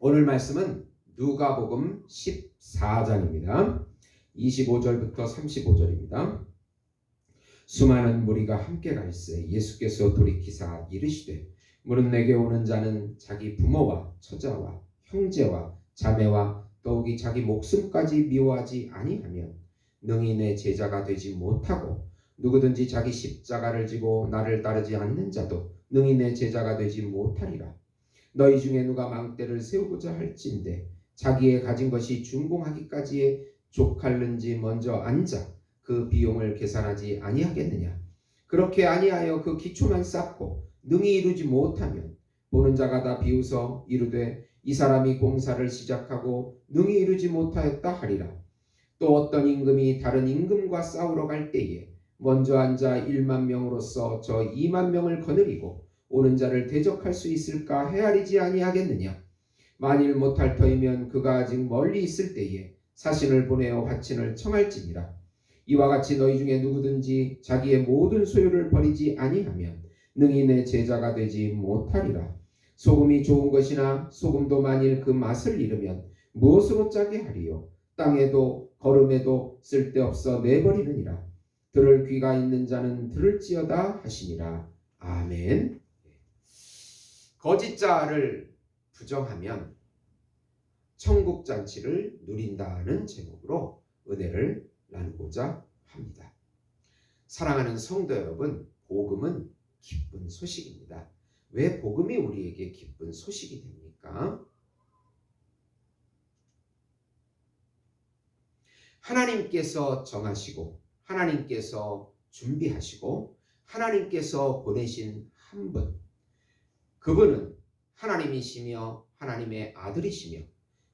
오늘 말씀은 누가복음 14장입니다. 25절부터 35절입니다. 수많은 무리가 함께 갈새 예수께서 돌이키사 이르시되 무릇 내게 오는 자는 자기 부모와 처자와 형제와 자매와 더욱이 자기 목숨까지 미워하지 아니하면 능히 내 제자가 되지 못하고 누구든지 자기 십자가를 지고 나를 따르지 않는 자도 능히 내 제자가 되지 못하리라. 너희 중에 누가 망대를 세우고자 할진대 자기의 가진 것이 준공하기까지에 족할는지 먼저 앉아 그 비용을 계산하지 아니하겠느냐. 그렇게 아니하여 그 기초만 쌓고 능히 이루지 못하면 보는 자가 다 비웃어 이르되 이 사람이 공사를 시작하고 능히 이루지 못하였다 하리라. 또 어떤 임금이 다른 임금과 싸우러 갈 때에 먼저 앉아 1만 명으로서 저 2만 명을 거느리고 오는 자를 대적할 수 있을까 헤아리지 아니하겠느냐. 만일 못할 터이면 그가 아직 멀리 있을 때에 사신을 보내어 화친을 청할지니라. 이와 같이 너희 중에 누구든지 자기의 모든 소유를 버리지 아니하면 능히 내 제자가 되지 못하리라. 소금이 좋은 것이나 소금도 만일 그 맛을 잃으면 무엇으로 짜게 하리요. 땅에도 거름에도 쓸데없어 내버리느니라. 들을 귀가 있는 자는 들을지어다 하시니라. 아멘. 거짓자를 부정하면 천국잔치를 누린다는 제목으로 은혜를 나누고자 합니다. 사랑하는 성도 여러분, 복음은 기쁜 소식입니다. 왜 복음이 우리에게 기쁜 소식이 됩니까? 하나님께서 정하시고 하나님께서 준비하시고 하나님께서 보내신 한 분, 그분은 하나님이시며 하나님의 아들이시며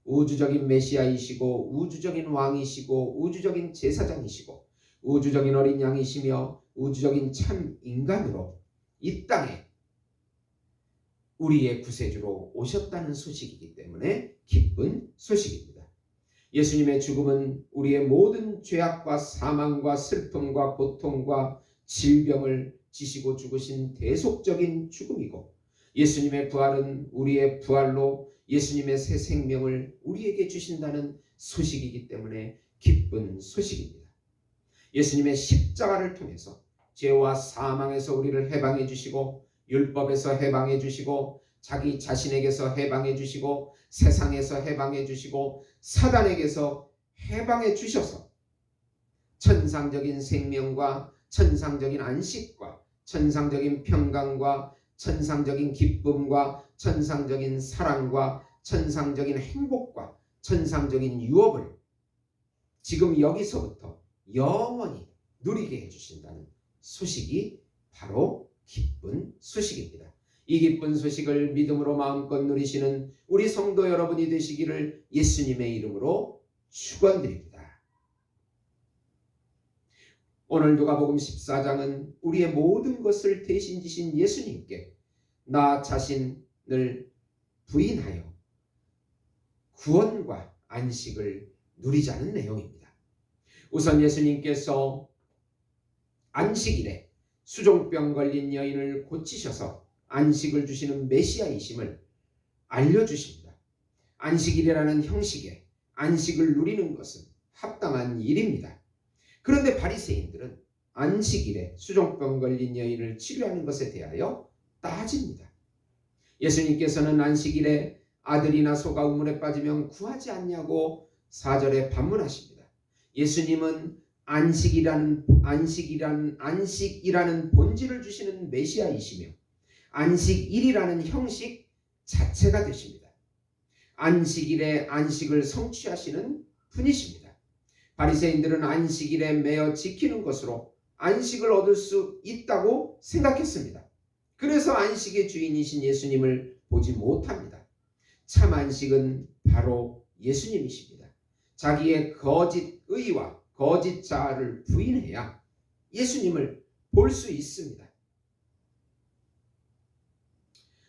우주적인 메시아이시고 우주적인 왕이시고 우주적인 제사장이시고 우주적인 어린 양이시며 우주적인 참 인간으로 이 땅에 우리의 구세주로 오셨다는 소식이기 때문에 기쁜 소식입니다. 예수님의 죽음은 우리의 모든 죄악과 사망과 슬픔과 고통과 질병을 지시고 죽으신 대속적인 죽음이고, 예수님의 부활은 우리의 부활로 예수님의 새 생명을 우리에게 주신다는 소식이기 때문에 기쁜 소식입니다. 예수님의 십자가를 통해서 죄와 사망에서 우리를 해방해 주시고 율법에서 해방해 주시고 자기 자신에게서 해방해 주시고 세상에서 해방해 주시고 사단에게서 해방해 주셔서 천상적인 생명과 천상적인 안식과 천상적인 평강과 천상적인 기쁨과 천상적인 사랑과 천상적인 행복과 천상적인 유업을 지금 여기서부터 영원히 누리게 해주신다는 소식이 바로 기쁜 소식입니다. 이 기쁜 소식을 믿음으로 마음껏 누리시는 우리 성도 여러분이 되시기를 예수님의 이름으로 축원드립니다. 오늘 누가복음 14장은 우리의 모든 것을 대신 지신 예수님께 나 자신을 부인하여 구원과 안식을 누리자는 내용입니다. 우선 예수님께서 안식일에 수종병 걸린 여인을 고치셔서 안식을 주시는 메시아이심을 알려주십니다. 안식일이라는 형식에 안식을 누리는 것은 합당한 일입니다. 그런데 바리새인들은 안식일에 수종병 걸린 여인을 치료하는 것에 대하여 따집니다. 예수님께서는 안식일에 아들이나 소가 우물에 빠지면 구하지 않냐고 4절에 반문하십니다. 예수님은 안식이라는 본질을 주시는 메시아이시며 안식일이라는 형식 자체가 되십니다. 안식일에 안식을 성취하시는 분이십니다. 바리새인들은 안식일에 매어 지키는 것으로 안식을 얻을 수 있다고 생각했습니다. 그래서 안식의 주인이신 예수님을 보지 못합니다. 참 안식은 바로 예수님이십니다. 자기의 거짓 의와 거짓 자아를 부인해야 예수님을 볼 수 있습니다.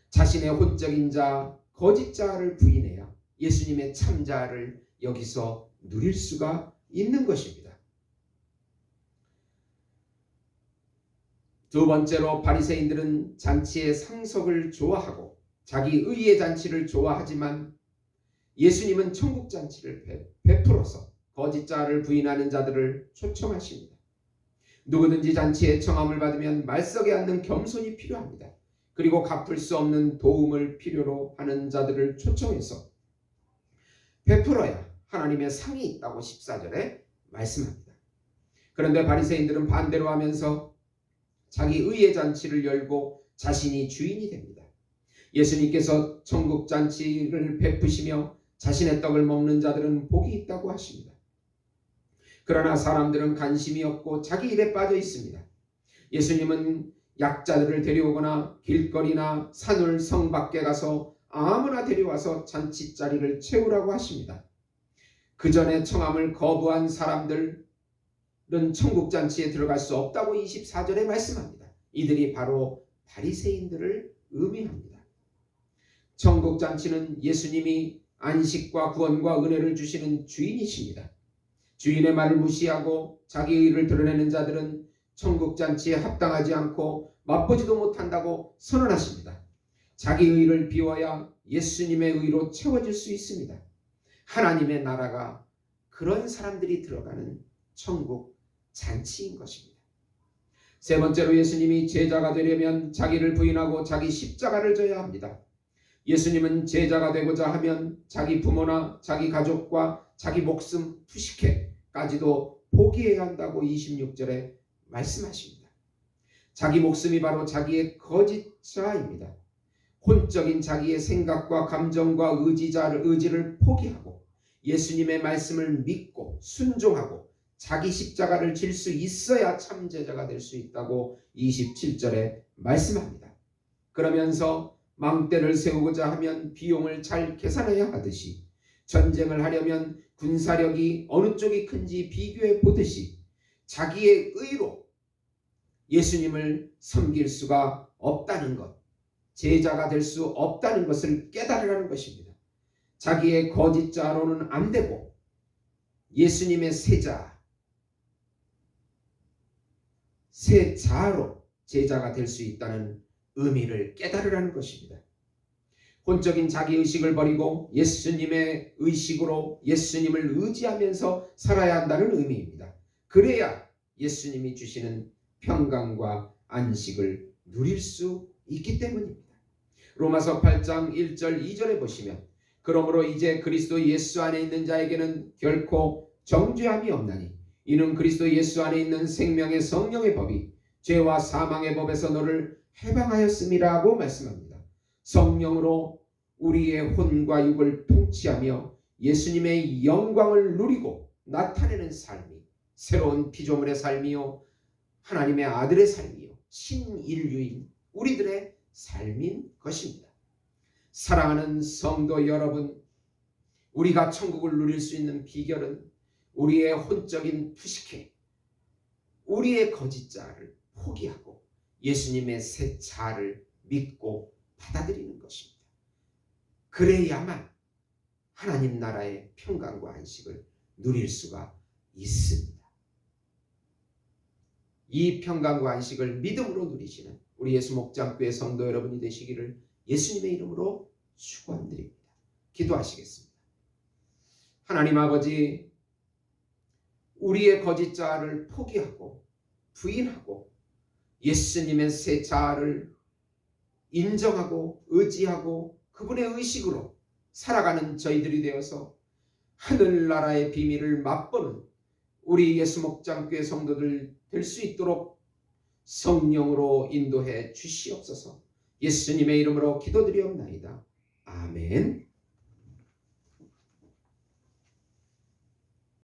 자신의 혼적인 자, 거짓 자아를 부인해야 예수님의 참 자아를 여기서 누릴 수가 있는 것입니다. 두 번째로 바리새인들은 잔치의 상석을 좋아하고 자기 의의 잔치를 좋아하지만 예수님은 천국잔치를 베풀어서 거짓자를 부인하는 자들을 초청하십니다. 누구든지 잔치에 청함을 받으면 말석에 앉는 겸손이 필요합니다. 그리고 갚을 수 없는 도움을 필요로 하는 자들을 초청해서 베풀어야 하나님의 상이 있다고 14절에 말씀합니다. 그런데 바리새인들은 반대로 하면서 자기 의의 잔치를 열고 자신이 주인이 됩니다. 예수님께서 천국 잔치를 베푸시며 자신의 떡을 먹는 자들은 복이 있다고 하십니다. 그러나 사람들은 관심이 없고 자기 일에 빠져 있습니다. 예수님은 약자들을 데려오거나 길거리나 산울 성 밖에 가서 아무나 데려와서 잔치자리를 채우라고 하십니다. 그 전에 청함을 거부한 사람들은 천국잔치에 들어갈 수 없다고 24절에 말씀합니다. 이들이 바로 바리새인들을 의미합니다. 천국잔치는 예수님이 안식과 구원과 은혜를 주시는 주인이십니다. 주인의 말을 무시하고 자기 의를 드러내는 자들은 천국잔치에 합당하지 않고 맛보지도 못한다고 선언하십니다. 자기 의를 비워야 예수님의 의로 채워질 수 있습니다. 하나님의 나라가 그런 사람들이 들어가는 천국 잔치인 것입니다. 세 번째로 예수님이 제자가 되려면 자기를 부인하고 자기 십자가를 져야 합니다. 예수님은 제자가 되고자 하면 자기 부모나 자기 가족과 자기 목숨 투식해까지도 포기해야 한다고 26절에 말씀하십니다. 자기 목숨이 바로 자기의 거짓자입니다. 혼적인 자기의 생각과 감정과 의지를 포기하고 예수님의 말씀을 믿고 순종하고 자기 십자가를 질 수 있어야 참 제자가 될 수 있다고 27절에 말씀합니다. 그러면서 망대를 세우고자 하면 비용을 잘 계산해야 하듯이 전쟁을 하려면 군사력이 어느 쪽이 큰지 비교해 보듯이 자기의 의로 예수님을 섬길 수가 없다는 것, 제자가 될 수 없다는 것을 깨달으라는 것입니다. 자기의 거짓자로는 안 되고 예수님의 세자로 제자가 될 수 있다는 의미를 깨달으라는 것입니다. 혼적인 자기의식을 버리고 예수님의 의식으로 예수님을 의지하면서 살아야 한다는 의미입니다. 그래야 예수님이 주시는 평강과 안식을 누릴 수 있기 때문입니다. 로마서 8장 1절 2절에 보시면 그러므로 이제 그리스도 예수 안에 있는 자에게는 결코 정죄함이 없나니 이는 그리스도 예수 안에 있는 생명의 성령의 법이 죄와 사망의 법에서 너를 해방하였음이라고 말씀합니다. 성령으로 우리의 혼과 육을 통치하며 예수님의 영광을 누리고 나타내는 삶이 새로운 피조물의 삶이요 하나님의 아들의 삶이요 신인류인 우리들의 삶인 것입니다. 사랑하는 성도 여러분, 우리가 천국을 누릴 수 있는 비결은 우리의 혼적인 투식해 우리의 거짓자를 포기하고 예수님의 새 자를 믿고 받아들이는 것입니다. 그래야만 하나님 나라의 평강과 안식을 누릴 수가 있습니다. 이 평강과 안식을 믿음으로 누리시는 우리 예수 목장교회 성도 여러분이 되시기를 예수님의 이름으로 축원드립니다. 기도하시겠습니다. 하나님 아버지, 우리의 거짓자를 포기하고 부인하고 예수님의 새 자아를 인정하고 의지하고 그분의 의식으로 살아가는 저희들이 되어서 하늘나라의 비밀을 맛보는 우리 예수 목장교회 성도들 될 수 있도록 성령으로 인도해 주시옵소서. 예수님의 이름으로 기도드리옵나이다. 아멘.